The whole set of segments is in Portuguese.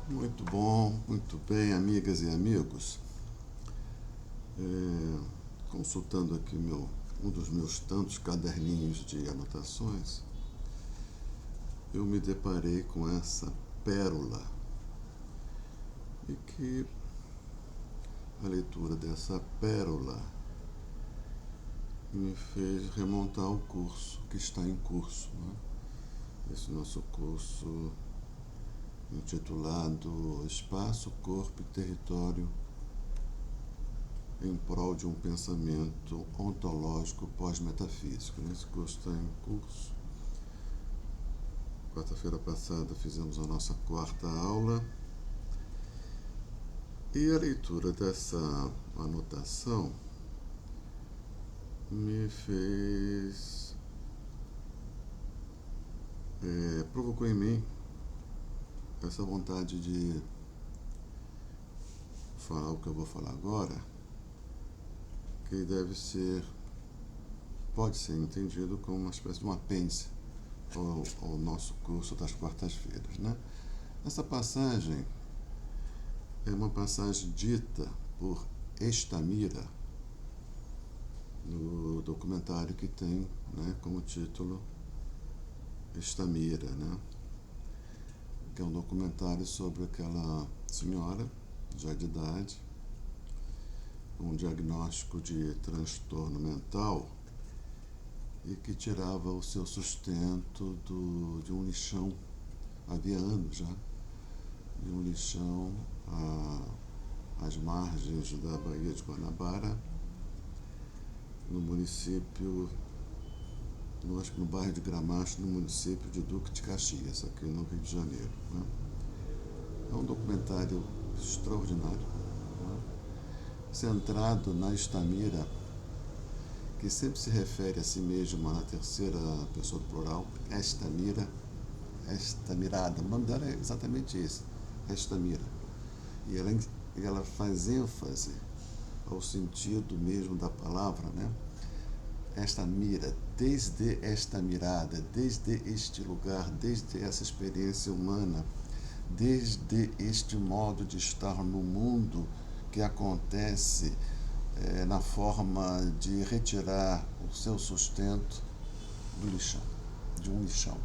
Muito bom, muito bem, amigas e amigos. Consultando aqui um dos meus tantos caderninhos de anotações, eu me deparei com essa pérola e que a leitura dessa pérola me fez remontar o curso que está em curso, né? Esse nosso curso intitulado Espaço, Corpo e Território em prol de um pensamento ontológico pós-metafísico. Nesse curso está em curso. Quarta-feira passada fizemos a nossa quarta aula e a leitura dessa anotação me fez... provocou em mim essa vontade de falar o que eu vou falar agora, que pode ser entendido como uma espécie de um apêndice ao nosso curso das quartas-feiras, né? Essa passagem é uma passagem dita por Estamira no documentário que tem, né, como título Estamira, né? Que é um documentário sobre aquela senhora já de idade, um diagnóstico de transtorno mental e que tirava o seu sustento de um lixão, havia anos já, de um lixão às margens da Baía de Guanabara, no município, acho que no bairro de Gramacho, no município de Duque de Caxias, aqui no Rio de Janeiro, né? É um documentário extraordinário, né? Centrado na Estamira, que sempre se refere a si mesma na terceira pessoa do plural, Estamira, Estamirada. O nome dela é exatamente esse, Estamira. E ela faz ênfase ao sentido mesmo da palavra, né? Esta mira, desde esta mirada, desde este lugar, desde essa experiência humana, desde este modo de estar no mundo que acontece na forma de retirar o seu sustento do lixão, de um lixão.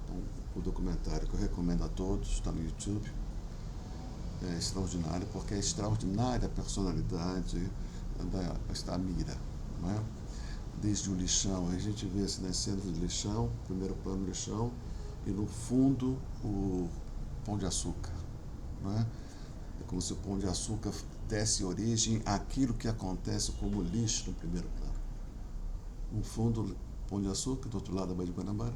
Então, o documentário que eu recomendo a todos, está no YouTube, é extraordinário, porque é extraordinária a personalidade da Estamira, não é? Desde o lixão, a gente vê assim nas cenas do lixão, primeiro plano do lixão, e no fundo o Pão de Açúcar, não é? É como se o Pão de Açúcar desse origem àquilo que acontece como lixo no primeiro plano. No fundo, o Pão de Açúcar, do outro lado da Baía de Guanabara,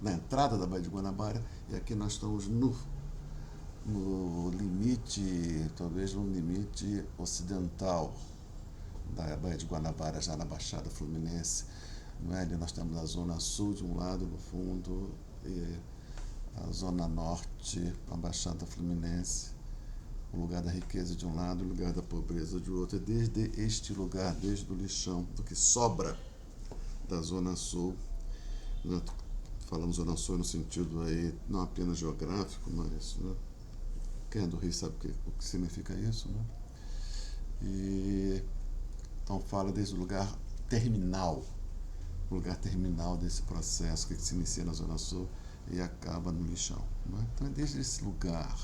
na entrada da Baía de Guanabara, e aqui nós estamos no limite, talvez no limite ocidental da Baía de Guanabara, já na Baixada Fluminense, não é? Ali nós temos a zona sul de um lado, no fundo, e a zona norte, a Baixada Fluminense, o lugar da riqueza de um lado, o lugar da pobreza de outro. É desde este lugar, desde o lixão, do que sobra da zona sul, né? Falamos zona sul no sentido aí, não apenas geográfico, mas, né, quem é do Rio sabe o que significa isso, né? E então fala desde o lugar terminal desse processo que se inicia na Zona Sul e acaba no lixão, não é? Então é desde esse lugar,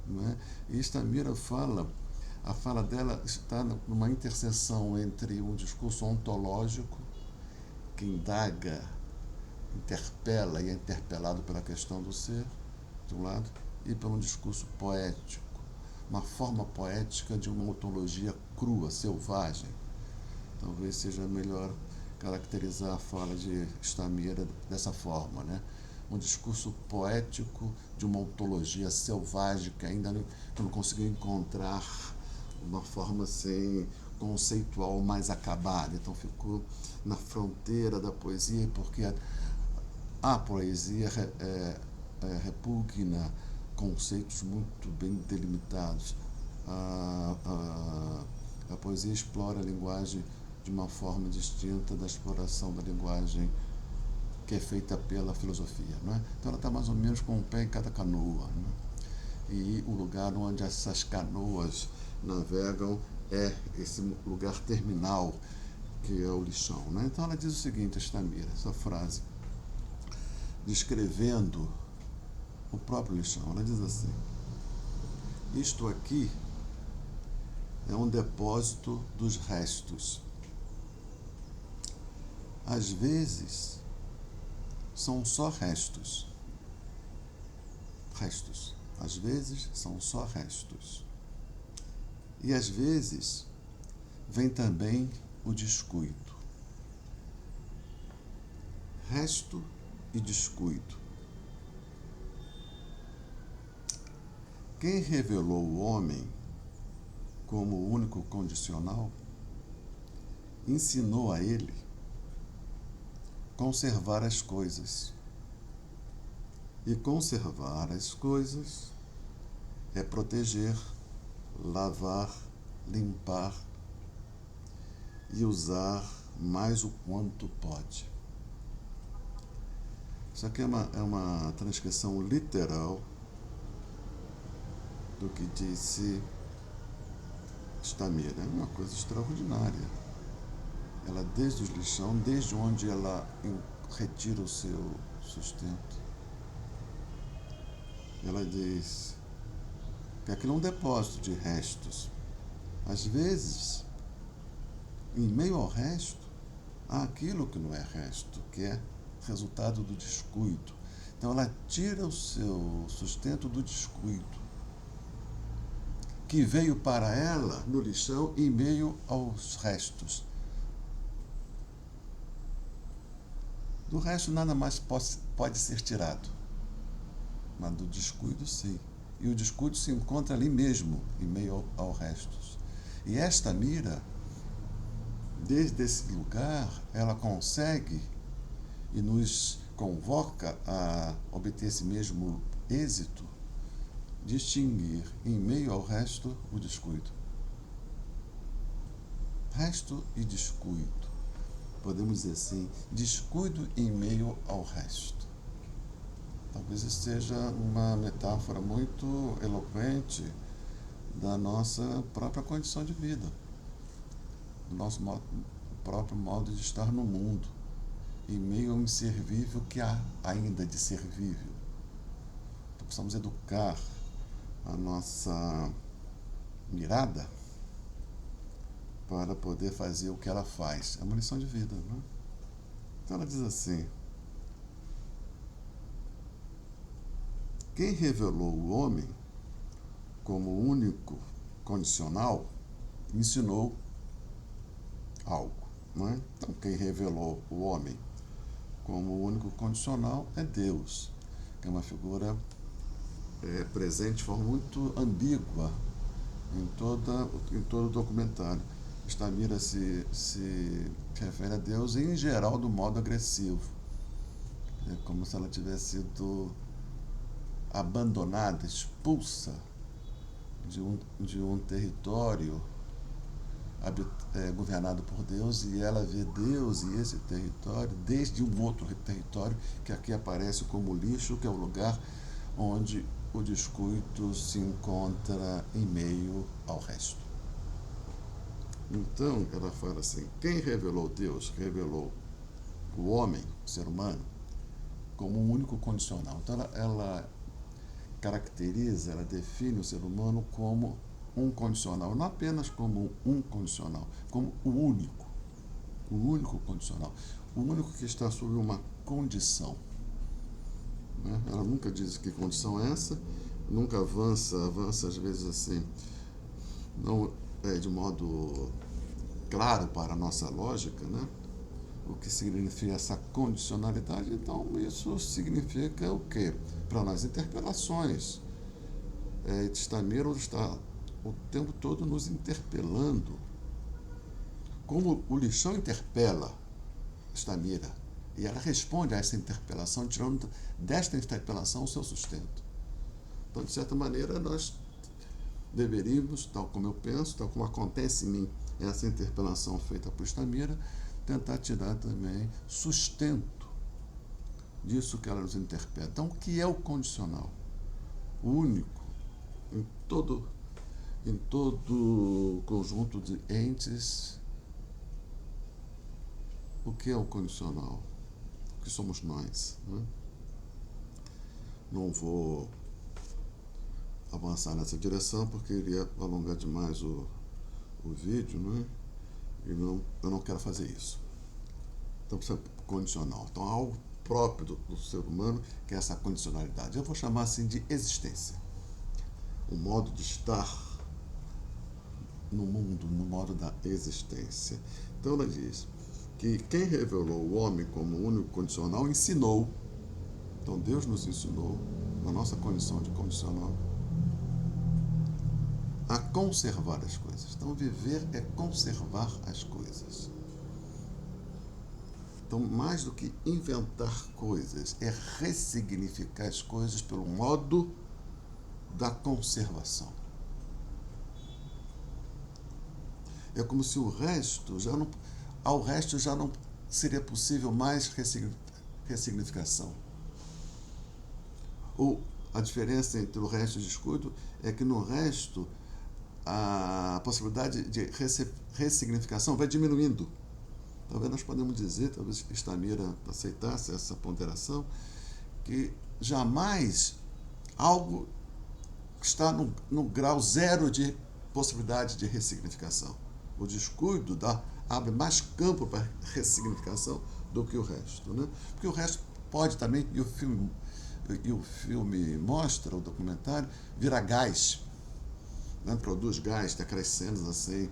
não é? E Estamira a fala dela está numa interseção entre um discurso ontológico que indaga, interpela e é interpelado pela questão do ser, de um lado, e por um discurso poético, uma forma poética de uma ontologia crua, selvagem. Talvez seja melhor caracterizar a fala de Estamira dessa forma, né? Um discurso poético de uma ontologia selvagem que ainda não conseguiu encontrar uma forma assim, conceitual mais acabada. Então ficou na fronteira da poesia, porque a poesia repugna conceitos muito bem delimitados. A poesia explora a linguagem de uma forma distinta da exploração da linguagem que é feita pela filosofia, não é? Então ela está mais ou menos com um pé em cada canoa, não é? e o lugar onde essas canoas navegam é esse lugar terminal, que é o lixão, né? Então ela diz o seguinte, Estamira, essa frase, descrevendo o próprio lixão, ela diz assim: isto aqui é um depósito dos restos. Às vezes são só restos. Restos. Às vezes são só restos. E às vezes vem também o descuido. Resto e descuido. Quem revelou o homem como o único condicional, ensinou a ele conservar as coisas. E conservar as coisas é proteger, lavar, limpar e usar mais o quanto pode. Isso aqui é uma transcrição literal do que disse Estamira. É uma coisa extraordinária. Ela, desde o lixão, desde onde ela retira o seu sustento, ela diz que aquilo é um depósito de restos. Às vezes, em meio ao resto, há aquilo que não é resto, que é resultado do descuido. Então ela tira o seu sustento do descuido, que veio para ela no lixão em meio aos restos. Do resto nada mais pode ser tirado, mas do descuido sim. E o descuido se encontra ali mesmo, em meio ao resto. E esta mira, desde esse lugar, ela consegue e nos convoca a obter esse mesmo êxito, distinguir em meio ao resto o descuido. Resto e descuido. Podemos dizer assim, descuido em meio ao resto. Talvez isso seja uma metáfora muito eloquente da nossa própria condição de vida, do nosso próprio modo de estar no mundo, em meio ao inservível que há ainda de servível. Então, precisamos educar a nossa mirada para poder fazer o que ela faz. É uma lição de vida, não é? Então ela diz assim: quem revelou o homem como único condicional, ensinou algo, não é? Então quem revelou o homem como único condicional é Deus, que é uma figura presente de forma muito ambígua em todo o documentário. Estamira se refere a Deus, em geral, do modo agressivo. É como se ela tivesse sido abandonada, expulsa de um território governado por Deus, e ela vê Deus e esse território desde um outro território que aqui aparece como lixo, que é o lugar onde o descuido se encontra em meio ao resto. Então, ela fala assim: quem revelou Deus, revelou o homem, o ser humano, como um único condicional. Então, ela caracteriza, ela define o ser humano como um condicional, não apenas como um condicional, como o único condicional, o único que está sob uma condição. Né? Ela nunca diz que condição é essa, nunca avança às vezes assim, não de modo claro para a nossa lógica, né? O que significa essa condicionalidade. Então isso significa o quê? Para nós, interpelações. Estamira está o tempo todo nos interpelando, como o lixão interpela Estamira, e ela responde a essa interpelação, tirando desta interpelação o seu sustento. Então, de certa maneira, nós deveríamos, tal como eu penso, tal como acontece em mim essa interpelação feita por Estamira, tentar tirar também sustento disso que ela nos interpela. Então, o que é o condicional? O único em todo conjunto de entes, o que é o condicional? O que somos nós? Né? Não vou avançar nessa direção porque iria alongar demais o vídeo, né? E eu não quero fazer isso. Então precisa condicional. Então há algo próprio do ser humano que é essa condicionalidade. Eu vou chamar assim de existência. O modo de estar no mundo, no modo da existência. Então ela diz que quem revelou o homem como único condicional ensinou. Então Deus nos ensinou, na nossa condição de condicional, a conservar as coisas. Então viver é conservar as coisas. Então, mais do que inventar coisas, é ressignificar as coisas pelo modo da conservação. É como se ao resto já não seria possível mais ressignificação. Ou a diferença entre o resto e o descuido é que no resto a possibilidade de ressignificação vai diminuindo. Talvez nós podemos dizer, talvez Stamira aceitasse essa ponderação, que jamais algo está no grau zero de possibilidade de ressignificação. O descuido abre mais campo para ressignificação do que o resto. Né? Porque o resto pode também, e o filme mostra, o documentário, virar gás. Né? Produz gás, tem aquelas cenas assim,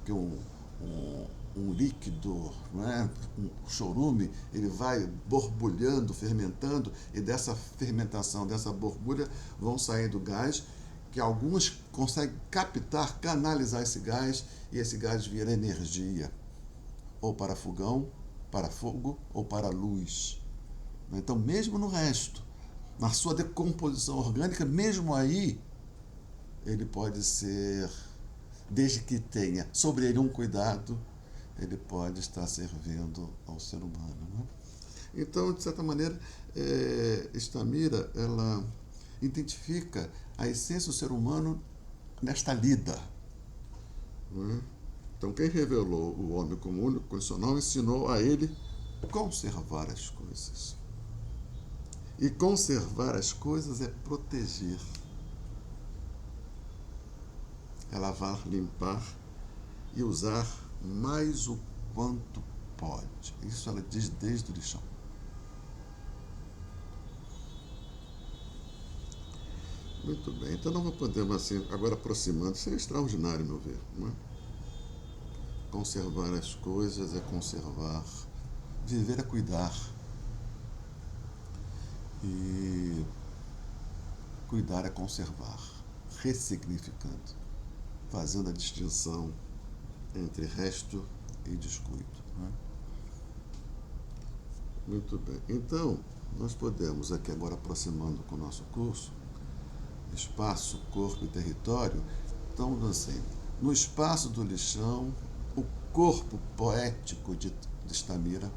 que um líquido, né? Um chorume, ele vai borbulhando, fermentando, e dessa fermentação, dessa borbulha, vão saindo gás, que alguns conseguem captar, canalizar esse gás, e esse gás vira energia, ou para fogão, para fogo, ou para luz. Então, mesmo no resto, na sua decomposição orgânica, mesmo aí, ele pode ser, desde que tenha sobre ele um cuidado, ele pode estar servindo ao ser humano. Né? Então, de certa maneira, Stamira, ela identifica a essência do ser humano nesta lida. Né? Então, quem revelou o homem como único condicional ensinou a ele conservar as coisas. E conservar as coisas é proteger. É lavar, limpar e usar mais o quanto pode. Isso ela diz desde o lixão. Muito bem. Então nós podemos, assim, agora aproximando, isso é extraordinário, meu ver. Não é? Conservar as coisas é conservar. Viver é cuidar. E cuidar é conservar. Ressignificando. Fazendo a distinção entre resto e descuido. Né? Muito bem. Então, nós podemos aqui agora aproximando com o nosso curso, espaço, corpo e território. Então, assim, no espaço do lixão, o corpo poético de Stamira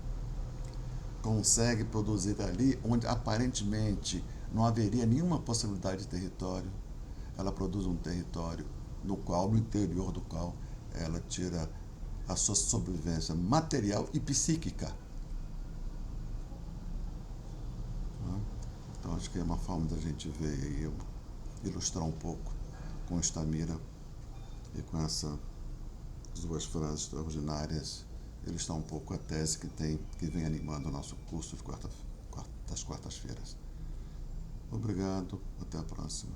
consegue produzir ali, onde aparentemente não haveria nenhuma possibilidade de território, ela produz um território no interior do qual ela tira a sua sobrevivência material e psíquica. Então, acho que é uma forma da gente ver e ilustrar um pouco com Stamira e com essas duas frases extraordinárias, ilustrar um pouco a tese que vem animando o nosso curso das quartas-feiras. Obrigado, até a próxima.